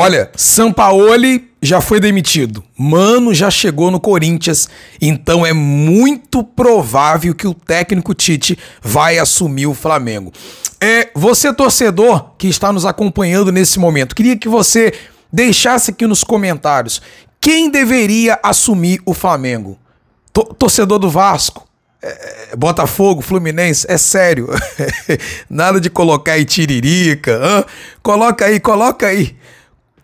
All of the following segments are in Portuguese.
Olha, Sampaoli já foi demitido, Mano já chegou no Corinthians, então é muito provável que o técnico Tite vai assumir o Flamengo. Você torcedor que está nos acompanhando nesse momento, queria que você deixasse aqui nos comentários quem deveria assumir o Flamengo. Torcedor do Vasco, Botafogo, Fluminense, é sério, nada de colocar aí tiririca, coloca aí.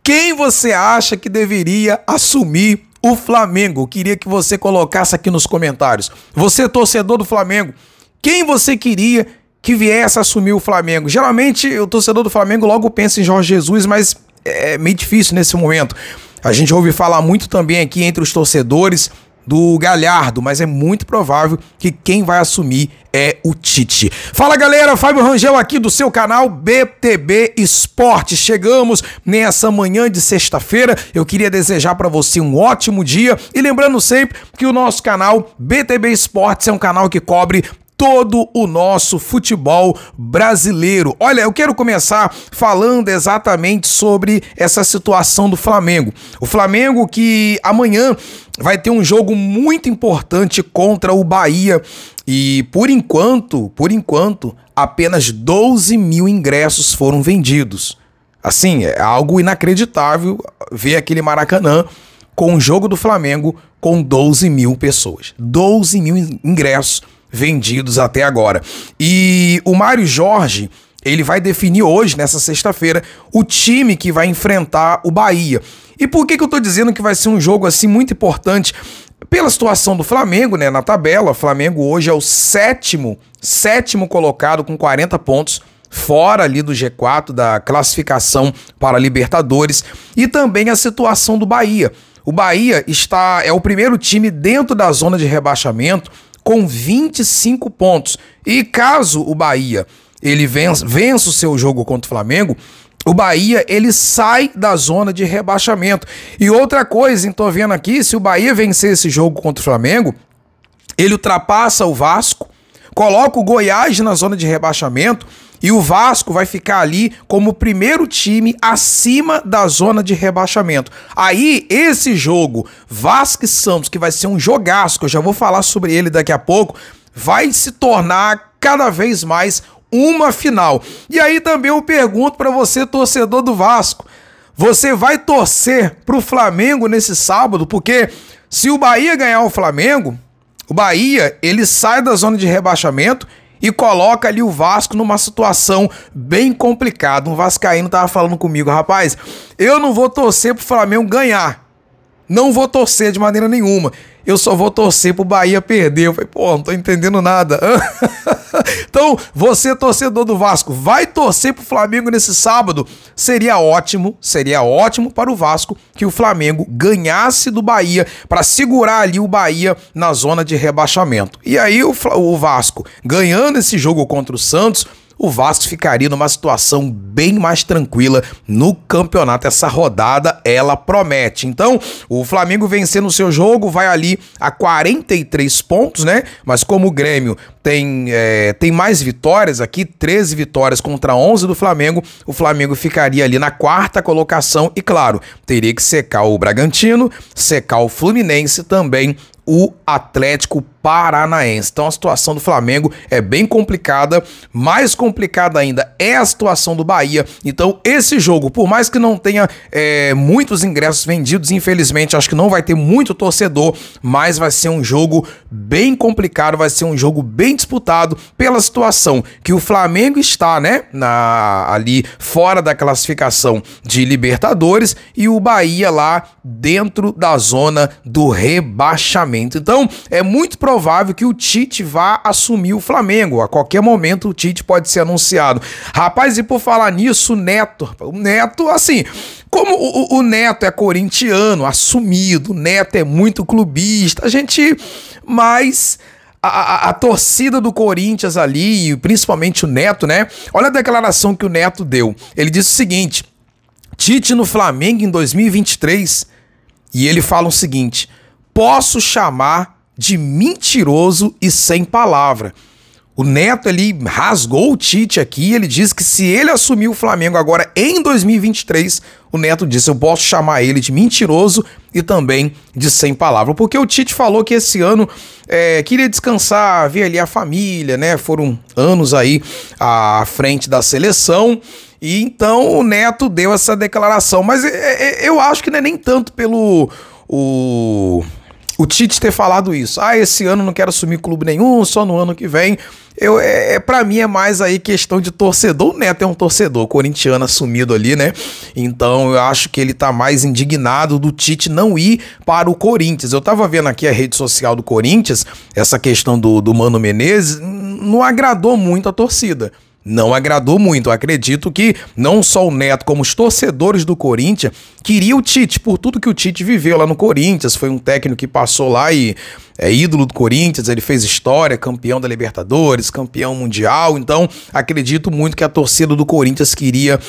Quem você acha que deveria assumir o Flamengo? Eu queria que você colocasse aqui nos comentários. Você, torcedor do Flamengo, quem você queria que viesse assumir o Flamengo? Geralmente, o torcedor do Flamengo logo pensa em Jorge Jesus, mas é meio difícil nesse momento. A gente ouve falar muito também aqui entre os torcedores do Galhardo, mas é muito provável que quem vai assumir é o Tite. Fala galera, Fábio Rangel aqui do seu canal BTB Esportes. Chegamos nessa manhã de sexta-feira. Eu queria desejar para você um ótimo dia e lembrando sempre que o nosso canal BTB Esportes é um canal que cobre todo o nosso futebol brasileiro. Olha, eu quero começar falando exatamente sobre essa situação do Flamengo. O Flamengo que amanhã vai ter um jogo muito importante contra o Bahia e por enquanto, apenas 12 mil ingressos foram vendidos. Assim, é algo inacreditável ver aquele Maracanã com o jogo do Flamengo com 12 mil pessoas. 12 mil ingressos vendidos até agora. E o Mário Jorge, ele vai definir hoje, nessa sexta-feira, o time que vai enfrentar o Bahia. E por que eu tô dizendo que vai ser um jogo assim muito importante? Pela situação do Flamengo, né, na tabela. O Flamengo hoje é o sétimo colocado com 40 pontos, fora ali do G4, da classificação para a Libertadores, e também a situação do Bahia. O Bahia é o primeiro time dentro da zona de rebaixamento, com 25 pontos. E caso o Bahia ele vença o seu jogo contra o Flamengo, o Bahia ele sai da zona de rebaixamento. E outra coisa, tô vendo aqui, se o Bahia vencer esse jogo contra o Flamengo, ele ultrapassa o Vasco, coloca o Goiás na zona de rebaixamento e o Vasco vai ficar ali como o primeiro time acima da zona de rebaixamento. Aí, esse jogo, Vasco e Santos, que vai ser um jogaço, que eu já vou falar sobre ele daqui a pouco, vai se tornar cada vez mais uma final. E aí também eu pergunto para você, torcedor do Vasco, você vai torcer pro Flamengo nesse sábado? Porque se o Bahia ganhar o Flamengo, o Bahia, ele sai da zona de rebaixamento e coloca ali o Vasco numa situação bem complicada. Um vascaíno tava falando comigo, rapaz, eu não vou torcer pro Flamengo ganhar. Não vou torcer de maneira nenhuma. Eu só vou torcer pro Bahia perder. Eu falei, pô, não tô entendendo nada. Então, você, torcedor do Vasco, vai torcer pro Flamengo nesse sábado? Seria ótimo para o Vasco que o Flamengo ganhasse do Bahia para segurar ali o Bahia na zona de rebaixamento. E aí o Vasco, ganhando esse jogo contra o Santos, o Vasco ficaria numa situação bem mais tranquila no campeonato. Essa rodada, ela promete. Então, o Flamengo vencendo o seu jogo, vai ali a 43 pontos, né? Mas como o Grêmio tem mais vitórias aqui, 13 vitórias contra 11 do Flamengo, o Flamengo ficaria ali na quarta colocação e, claro, teria que secar o Bragantino, secar o Fluminense também, o Atlético Paranaense. Então a situação do Flamengo é bem complicada, mais complicada ainda é a situação do Bahia. Então esse jogo, por mais que não tenha muitos ingressos vendidos, infelizmente acho que não vai ter muito torcedor, mas vai ser um jogo bem complicado, vai ser um jogo bem disputado pela situação que o Flamengo está, né, ali fora da classificação de Libertadores e o Bahia lá dentro da zona do rebaixamento. Então, é muito provável que o Tite vá assumir o Flamengo. A qualquer momento, o Tite pode ser anunciado. Rapaz, e por falar nisso, o Neto, assim, como o Neto é corintiano, assumido, o Neto é muito clubista, mas a torcida do Corinthians ali, e principalmente o Neto, né? Olha a declaração que o Neto deu. Ele disse o seguinte: Tite no Flamengo em 2023, e ele fala o seguinte: posso chamar de mentiroso e sem palavra. O Neto, ele rasgou o Tite aqui, ele disse que se ele assumir o Flamengo agora em 2023, o Neto disse, eu posso chamar ele de mentiroso e também de sem palavra, porque o Tite falou que esse ano queria descansar, ver ali a família, né, foram anos aí à frente da seleção, e então o Neto deu essa declaração, mas eu acho que não é nem tanto pelo o Tite ter falado isso. Esse ano não quero assumir clube nenhum, só no ano que vem. Pra mim é mais aí questão de torcedor. O Neto é um torcedor corintiano assumido ali, né? Então eu acho que ele tá mais indignado do Tite não ir para o Corinthians. Eu tava vendo aqui a rede social do Corinthians, essa questão do Mano Menezes, não agradou muito a torcida. Não agradou muito. Eu acredito que não só o Neto, como os torcedores do Corinthians queriam o Tite, por tudo que o Tite viveu lá no Corinthians. Foi um técnico que passou lá e é ídolo do Corinthians, ele fez história, campeão da Libertadores, campeão mundial. Então, acredito muito que a torcida do Corinthians queria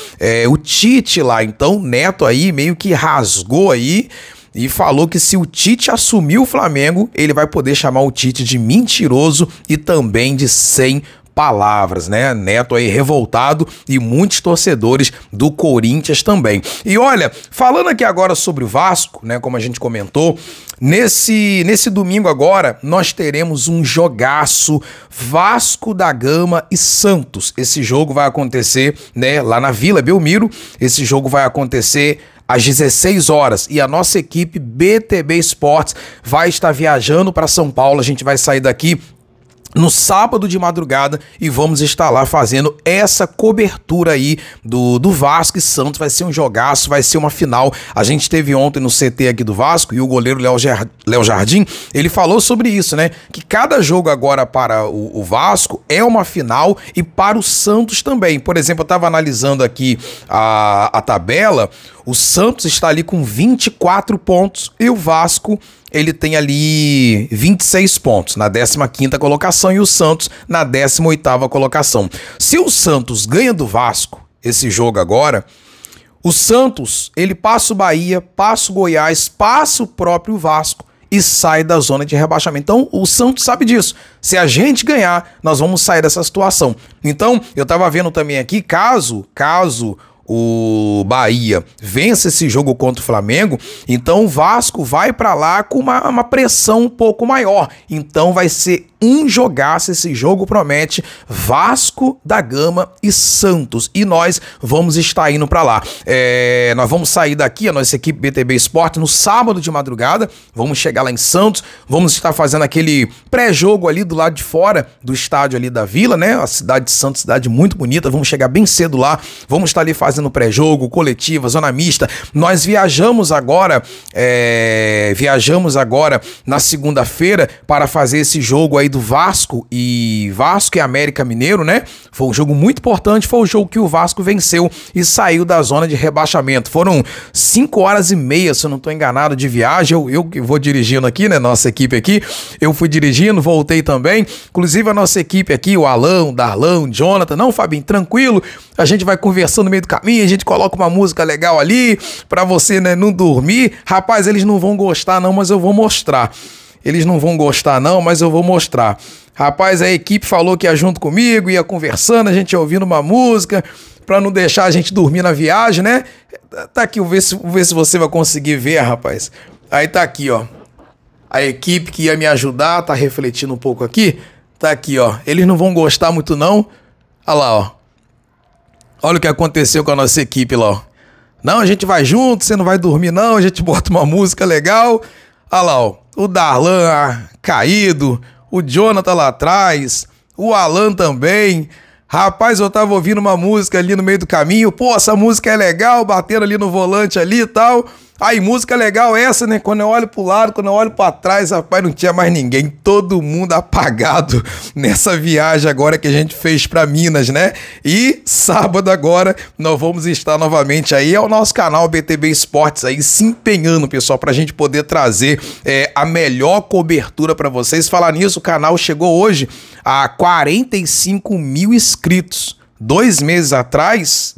o Tite lá. Então, o Neto aí meio que rasgou aí e falou que se o Tite assumir o Flamengo, ele vai poder chamar o Tite de mentiroso e também de sem palavras, né? Neto aí revoltado e muitos torcedores do Corinthians também. E olha, falando aqui agora sobre o Vasco, né? Como a gente comentou, nesse domingo agora nós teremos um jogaço, Vasco da Gama e Santos. Esse jogo vai acontecer, né? Lá na Vila Belmiro. Esse jogo vai acontecer às 16 horas e a nossa equipe BTB Esportes vai estar viajando para São Paulo. A gente vai sair daqui no sábado de madrugada e vamos estar lá fazendo essa cobertura aí do Vasco e Santos. Vai ser um jogaço, vai ser uma final. A gente esteve ontem no CT aqui do Vasco e o goleiro Léo Jardim, ele falou sobre isso, né? Que cada jogo agora para o Vasco é uma final e para o Santos também. Por exemplo, eu estava analisando aqui a tabela, o Santos está ali com 24 pontos e o Vasco ele tem ali 26 pontos na 15ª colocação e o Santos na 18ª colocação. Se o Santos ganha do Vasco esse jogo agora, o Santos ele passa o Bahia, passa o Goiás, passa o próprio Vasco e sai da zona de rebaixamento. Então o Santos sabe disso. Se a gente ganhar, nós vamos sair dessa situação. Então eu tava vendo também aqui, caso o Bahia vence esse jogo contra o Flamengo, então o Vasco vai para lá com uma pressão um pouco maior. Então vai ser um jogaço, esse jogo promete, Vasco da Gama e Santos. E nós vamos estar indo para lá. Nós vamos sair daqui, a nossa equipe BTB Esporte, no sábado de madrugada, vamos chegar lá em Santos, vamos estar fazendo aquele pré-jogo ali do lado de fora do estádio ali da Vila, né? A cidade de Santos, cidade muito bonita, vamos chegar bem cedo lá, vamos estar ali fazendo pré-jogo, coletiva, zona mista. Nós viajamos agora na segunda-feira para fazer esse jogo aí do Vasco e América Mineiro, né? Foi um jogo muito importante, foi o jogo que o Vasco venceu e saiu da zona de rebaixamento. Foram 5 horas e meia, se eu não estou enganado, de viagem. Eu que vou dirigindo aqui, né? Nossa equipe aqui. Eu fui dirigindo, voltei também. Inclusive a nossa equipe aqui, o Alan, o Darlan, o Jonathan. Não, Fabinho, tranquilo. A gente vai conversando no meio do caminho, a gente coloca uma música legal ali pra você, né, não dormir. Rapaz, eles não vão gostar não, mas eu vou mostrar. Eles não vão gostar não, mas eu vou mostrar. Rapaz, a equipe falou que ia junto comigo, ia conversando, a gente ia ouvindo uma música, pra não deixar a gente dormir na viagem, né? Tá aqui, vou ver se você vai conseguir ver, rapaz. Aí tá aqui, ó. A equipe que ia me ajudar, tá refletindo um pouco aqui. Tá aqui, ó. Eles não vão gostar muito não. Olha lá, ó. Olha o que aconteceu com a nossa equipe lá, ó. Não, a gente vai junto, você não vai dormir não, a gente bota uma música legal. Olha lá, ó. O Darlan caído, o Jonathan lá atrás, o Alan também. Rapaz, eu tava ouvindo uma música ali no meio do caminho. Pô, essa música é legal, batendo ali no volante ali e tal. Aí, música legal essa, né? Quando eu olho pro lado, quando eu olho pra trás, rapaz, não tinha mais ninguém. Todo mundo apagado nessa viagem agora que a gente fez pra Minas, né? E sábado agora nós vamos estar novamente aí ao nosso canal BTB Esportes aí se empenhando, pessoal, pra gente poder trazer a melhor cobertura pra vocês. Falar nisso, o canal chegou hoje a 45 mil inscritos. 2 meses atrás,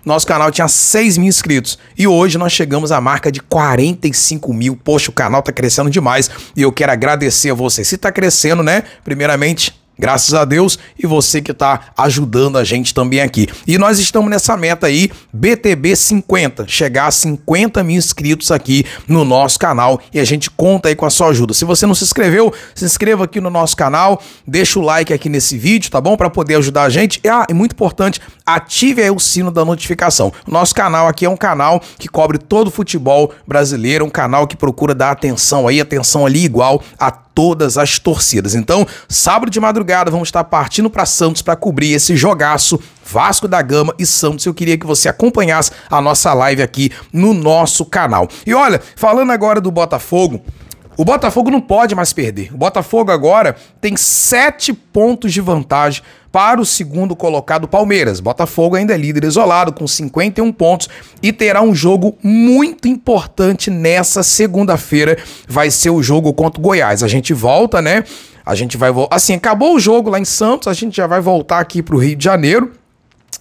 nosso canal tinha 6 mil inscritos. E hoje nós chegamos à marca de 45 mil. Poxa, o canal tá crescendo demais. E eu quero agradecer a vocês. Se tá crescendo, né? Primeiramente, Graças a Deus, e você que tá ajudando a gente também aqui. E nós estamos nessa meta aí, BTB 50, chegar a 50 mil inscritos aqui no nosso canal, e a gente conta aí com a sua ajuda. Se você não se inscreveu, se inscreva aqui no nosso canal, deixa o like aqui nesse vídeo, tá bom? Para poder ajudar a gente. E muito importante, ative aí o sino da notificação. O nosso canal aqui é um canal que cobre todo o futebol brasileiro, um canal que procura dar atenção aí, atenção ali igual a todas as torcidas. Então, sábado de madrugada vamos estar partindo para Santos para cobrir esse jogaço Vasco da Gama e Santos. Eu queria que você acompanhasse a nossa live aqui no nosso canal. E olha, falando agora do Botafogo, o Botafogo não pode mais perder. O Botafogo agora tem 7 pontos de vantagem para o segundo colocado Palmeiras. Botafogo ainda é líder isolado com 51 pontos e terá um jogo muito importante nessa segunda-feira. Vai ser o jogo contra o Goiás. A gente volta, né? A gente vai voltar. Assim, acabou o jogo lá em Santos, a gente já vai voltar aqui para o Rio de Janeiro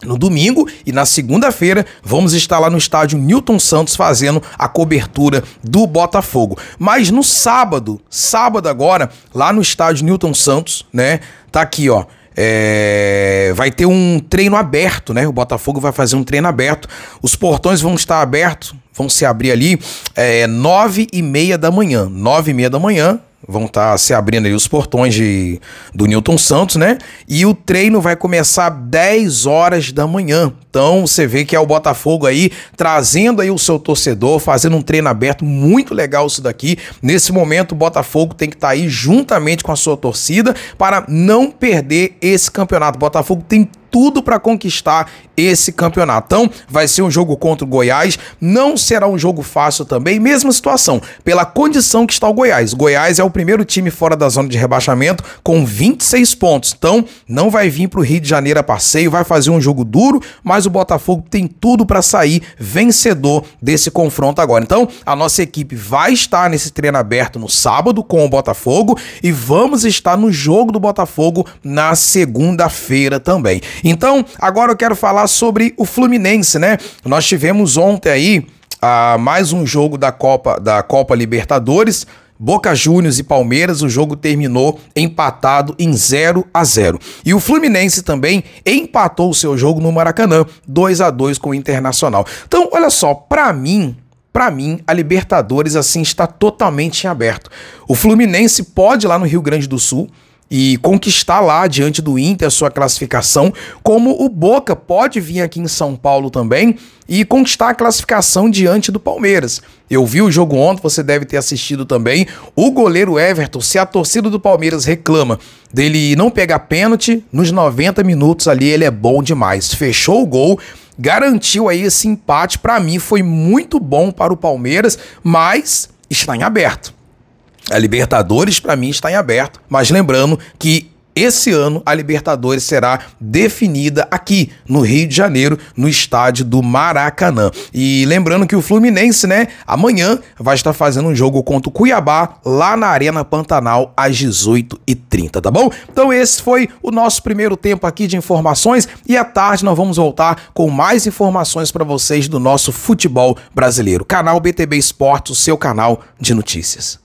no domingo, e na segunda-feira vamos estar lá no estádio Newton Santos fazendo a cobertura do Botafogo. Mas no sábado agora, lá no estádio Newton Santos, né, tá aqui, ó, vai ter um treino aberto, né, o Botafogo vai fazer um treino aberto, os portões vão estar abertos, vão se abrir ali 9h30 da manhã, 9h30 da manhã, vão estar se abrindo aí os portões do Newton Santos, né? E o treino vai começar 10 horas da manhã. Então você vê que é o Botafogo aí trazendo aí o seu torcedor, fazendo um treino aberto, muito legal isso daqui. Nesse momento o Botafogo tem que estar aí juntamente com a sua torcida para não perder esse campeonato. O Botafogo tem tudo para conquistar esse campeonato. Então, vai ser um jogo contra o Goiás, não será um jogo fácil também, mesma situação, pela condição que está o Goiás. O Goiás é o primeiro time fora da zona de rebaixamento com 26 pontos, então não vai vir para o Rio de Janeiro a passeio, vai fazer um jogo duro, mas o Botafogo tem tudo para sair vencedor desse confronto agora. Então, a nossa equipe vai estar nesse treino aberto no sábado com o Botafogo e vamos estar no jogo do Botafogo na segunda-feira também. Então, agora eu quero falar sobre o Fluminense, né? Nós tivemos ontem aí mais um jogo da Copa Libertadores, Boca Juniors e Palmeiras. O jogo terminou empatado em 0-0. E o Fluminense também empatou o seu jogo no Maracanã, 2-2 com o Internacional. Então, olha só, para mim, a Libertadores assim está totalmente em aberto. O Fluminense pode ir lá no Rio Grande do Sul e conquistar lá diante do Inter a sua classificação, como o Boca pode vir aqui em São Paulo também e conquistar a classificação diante do Palmeiras. Eu vi o jogo ontem, você deve ter assistido também. O goleiro Everton, se a torcida do Palmeiras reclama dele não pegar pênalti, nos 90 minutos ali ele é bom demais. Fechou o gol, garantiu aí esse empate. Para mim foi muito bom para o Palmeiras, mas está em aberto. A Libertadores, para mim, está em aberto, mas lembrando que esse ano a Libertadores será definida aqui no Rio de Janeiro, no estádio do Maracanã. E lembrando que o Fluminense, né, amanhã vai estar fazendo um jogo contra o Cuiabá lá na Arena Pantanal às 18h30, tá bom? Então esse foi o nosso primeiro tempo aqui de informações e à tarde nós vamos voltar com mais informações para vocês do nosso futebol brasileiro. Canal BTB Esportes, o seu canal de notícias.